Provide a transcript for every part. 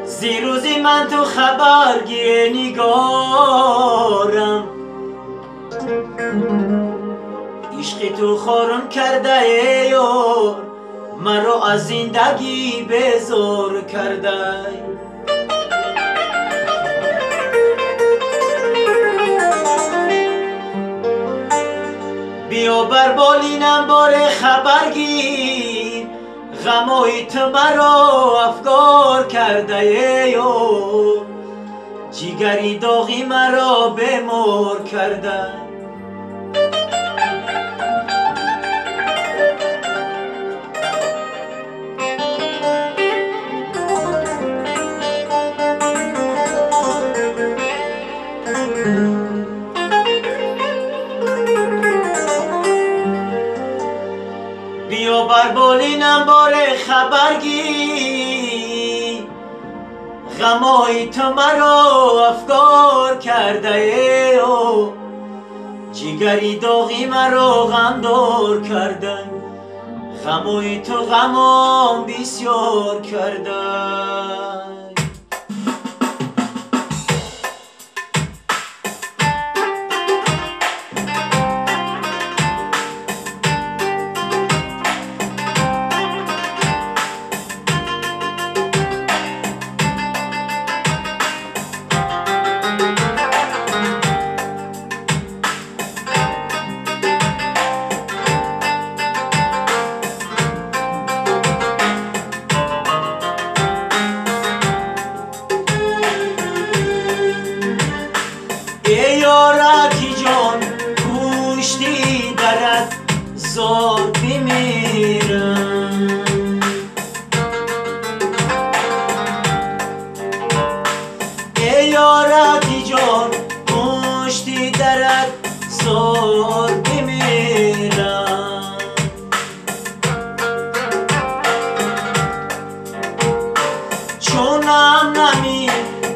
زیروزی من تو خبرگی نگارم، عشقی تو خورم کرده ای یار، مرا از زندگی بزار کرده. بیا بر بالینم بار خبر گیر، غمای تو مرا افگار کرده ای یار، جیگری داغی مرا بمار کرده. بیا بر بالینم بار خبر گیر، غمای تو مرا افگار کرده ای و جیگری داغی مرا غمدار کرده. غمای تو غمام بسیار کرده. ای یارکی جان پشتی درت زار بمیرم، ای یارکی جان پشتی درت زار بمیرم. چونم نمی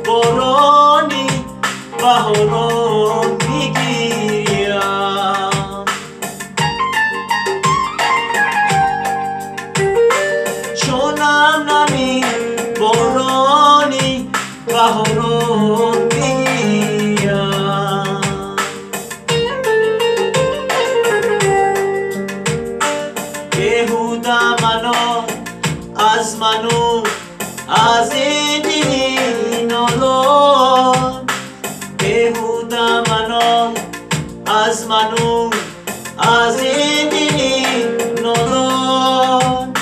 بارانی بهاران میگیرم، چونم نمی بارانی بهاران میگیرم. بهوده منو از منو از این دلی نالان، بهوده منو از منو از این دلی نالان.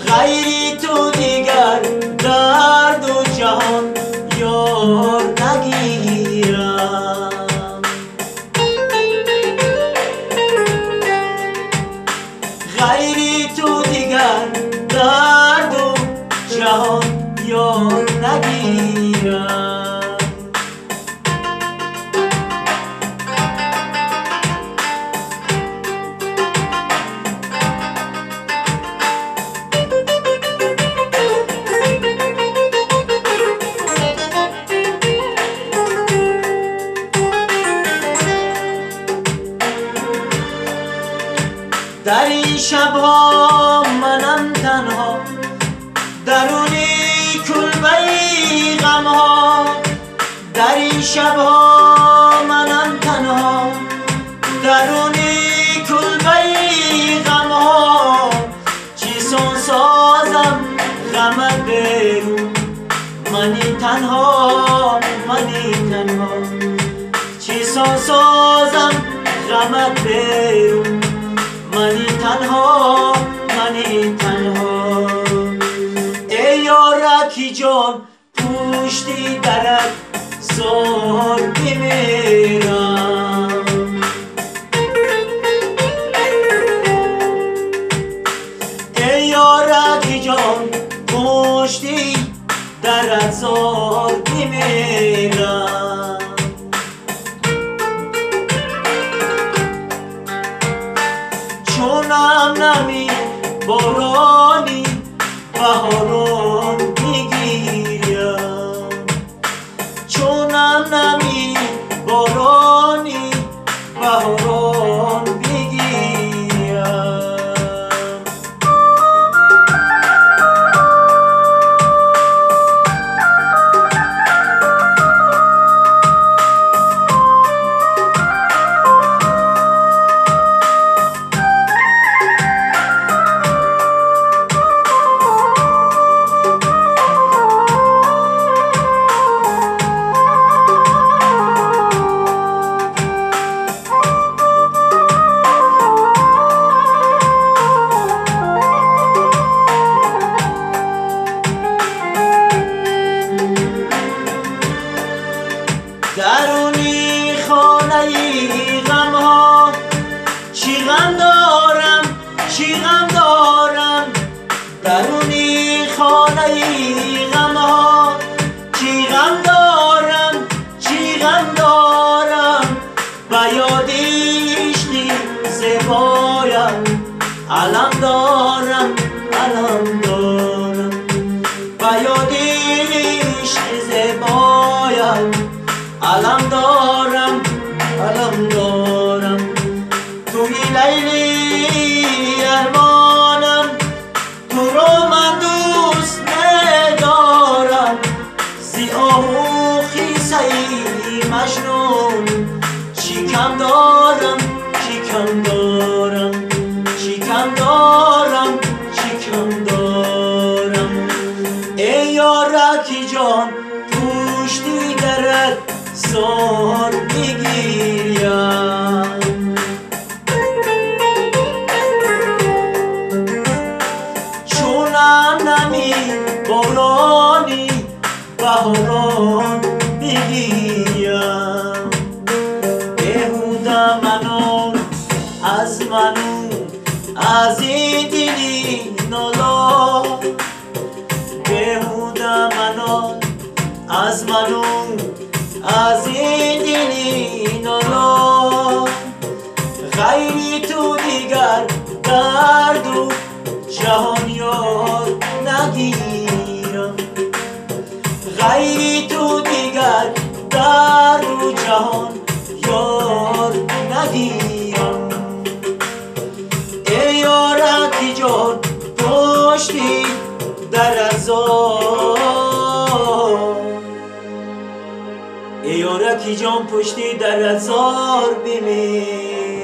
غیری تو دیگر در دو جهان یار نگیرم، غیری تو دیگر در دو جهان یار نگیرم. در این شبها منم تنها درونی کلبه غمها، در این شبها منم تنها درونی کلبه غمها. چیسون سازم غمت برون منی تنها منی تنها، چیسون سازم غمت برون منی تنها منی تنها. ای یارکی جان پشتی درت زار بمیرم، ای یارکی جان پشتی درت زار بمیرم. چونم نمی بارانی بهاران میگیرم، چونم نمی بارانی بهاران میگیرم. زیبایم علم دارم علم دارم و یادی عشق زیبایم علم دارم علم دارم توی لیلی ارمانم تو رو من دوست ندارم زی آهو خیسه مجنون چی کم دارم چی کم دارم چی کم دارم چی کم دارم ای یارکی جان پشتی درت زار میگیریم چونم نمی بارانی بهاران میگیریم بهوده منو از منو از این دلی نالا بهوده منو از منو از این دلی نالا غیری تو دیگر درد و جهان یار نگیرم غیری تو دیگر درد و جهان یار نگیرم ای یارکی جان پشتی در ازار ای یارکی جان پشتی در ازار بمیر